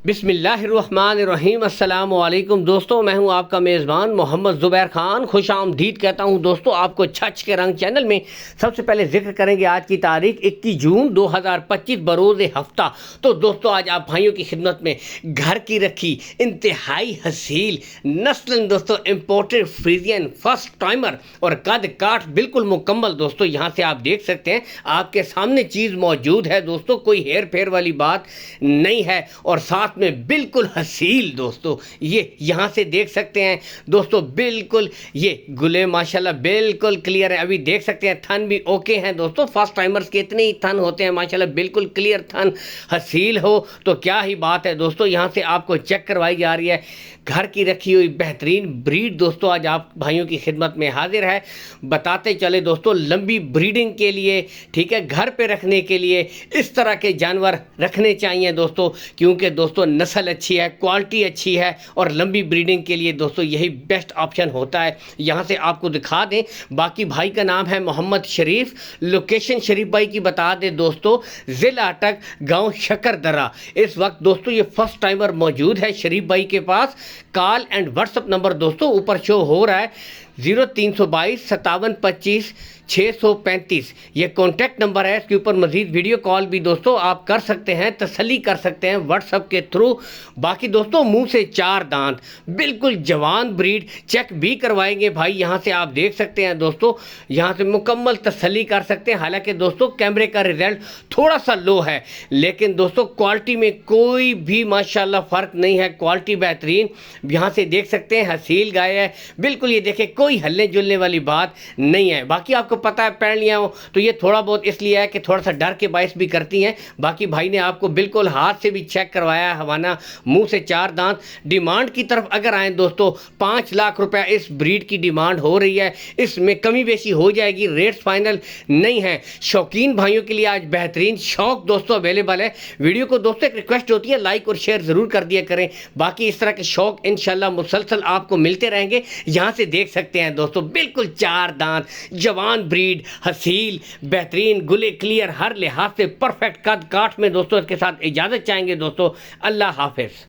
بسم الرحمن الرحیم۔ السلام علیکم دوستوں، میں ہوں آپ کا میزبان محمد زبیر خان۔ خوش آمدید کہتا ہوں دوستوں آپ کو چھچ کے رنگ چینل میں۔ سب سے پہلے ذکر کریں گے آج کی تاریخ 21 جون 2025 بروز ہفتہ۔ تو دوستوں آج آپ بھائیوں کی خدمت میں گھر کی رکھی انتہائی حسین نسل دوستوں امپورٹڈ فریزین فرسٹ ٹائمر اور قد کاٹ بالکل مکمل دوستوں یہاں سے آپ دیکھ سکتے ہیں، آپ کے سامنے چیز موجود ہے دوستوں، کوئی ہیر پھیر والی بات نہیں ہے، اور ساتھ میں بالکل حسین دوستوں یہ یہاں سے دیکھ سکتے ہیں دوستوں، بالکل یہ گلے ماشاءاللہ بالکل کلیئر ہے۔ ابھی دیکھ سکتے ہیں تھن بھی اوکے ہیں دوستوں، فرسٹ ٹائمرز کے اتنے ہی تھن ہوتے ہیں ماشاءاللہ، بالکل کلیئر تھن حسین ہو تو کیا ہی بات ہے دوستوں۔ یہاں سے آپ کو چیک کروائی جا رہی ہے گھر کی رکھی ہوئی بہترین بریڈ دوستوں آج آپ بھائیوں کی خدمت میں حاضر ہے۔ بتاتے چلے دوستوں لمبی بریڈنگ کے لیے، ٹھیک ہے، گھر پہ رکھنے کے لیے اس طرح کے جانور رکھنے چاہیے دوستوں، کیونکہ دوستوں نسل اچھی ہے، کوالٹی اچھی ہے، اور لمبی بریڈنگ کے لیے دوستوں یہی بیسٹ آپشن ہوتا ہے۔ یہاں سے آپ کو دکھا دیں، باقی بھائی کا نام ہے محمد شریف، لوکیشن شریف بھائی کی بتا دیں دوستوں، ضلع اٹک، گاؤں شکر درہ۔ اس وقت دوستوں یہ فرسٹ ٹائمر موجود ہے شریف بھائی کے پاس۔ Call and WhatsApp number دوستوں اوپر شو ہو رہا ہے 0322 57 25 635، یہ کانٹیکٹ نمبر ہے۔ اس کے اوپر مزید ویڈیو کال بھی دوستوں آپ کر سکتے ہیں، تسلی کر سکتے ہیں واٹس اپ کے تھرو۔ باقی دوستوں منہ سے 4 دانت بالکل جوان بریڈ چیک بھی کروائیں گے بھائی، یہاں سے آپ دیکھ سکتے ہیں دوستوں، یہاں سے مکمل تسلی کر سکتے ہیں۔ حالانکہ دوستوں کیمرے کا ریزلٹ تھوڑا سا لو ہے، لیکن دوستوں کوالٹی میں کوئی بھی ماشاءاللہ فرق نہیں ہے، کوالٹی بہترین۔ یہاں سے دیکھ سکتے ہیں حسیل گائے ہے، بالکل یہ دیکھیں کوئی ہلنے جلنے والی بات نہیں ہے۔ باقی آپ کو پتہ ہے پینڈلیاں ہوں تو یہ تھوڑا بہت اس لیے ہے کہ تھوڑا سا ڈر کے باعث بھی کرتی ہیں۔ باقی بھائی نے آپ کو بالکل ہاتھ سے بھی چیک کروایا ہے حوانہ، منہ سے 4 دانت۔ ڈیمانڈ کی طرف اگر آئیں دوستوں 5 لاکھ روپے اس بریڈ کی ڈیمانڈ ہو رہی ہے، اس میں کمی بیشی ہو جائے گی، ریٹس فائنل نہیں ہے۔ شوقین بھائیوں کے لیے آج بہترین شوق دوستوں اویلیبل ہے۔ ویڈیو کو دوستوں ایک ریکویسٹ ہوتی ہے لائک اور شیئر ضرور کر دیا کریں، باقی اس طرح کے شوق انشاءاللہ مسلسل آپ کو ملتے رہیں گے۔ یہاں سے دیکھ سکتے ہیں دوستوں بالکل 4 دانت جوان بریڈ حسیل بہترین، گلے کلیئر، ہر لحاظ سے پرفیکٹ قد کاٹ میں دوستوں۔ اس کے ساتھ اجازت چاہیں گے دوستوں، اللہ حافظ۔